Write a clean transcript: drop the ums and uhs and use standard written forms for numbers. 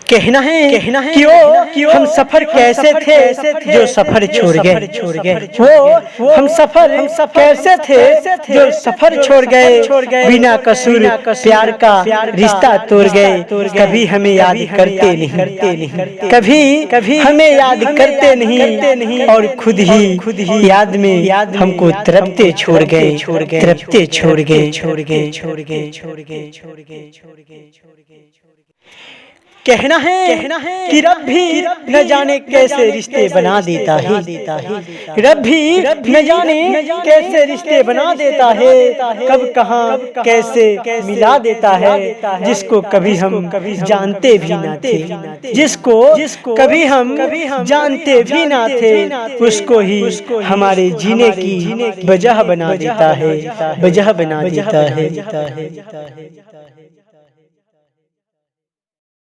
कहना है क्यों हम सफर कैसे थे जो सफर छोड़ गए। वो हम सफर कैसे थे जो सफर छोड़ गए। बिना कसूर प्यार का रिश्ता तोड़ गए। कभी हमें याद करते नहीं, कभी हमें याद करते नहीं और खुद ही याद में हमको तड़पते छोड़ गए। कहना है कि रब भी न जाने कैसे रिश्ते बना देता है। रब भी न जाने कैसे रिश्ते बना देता है। कब कहाँ कैसे मिला देता है जिसको कभी हम जानते भी ना थे। जिसको कभी हम जानते भी ना थे उसको ही हमारे जीने की वजह बना देता है।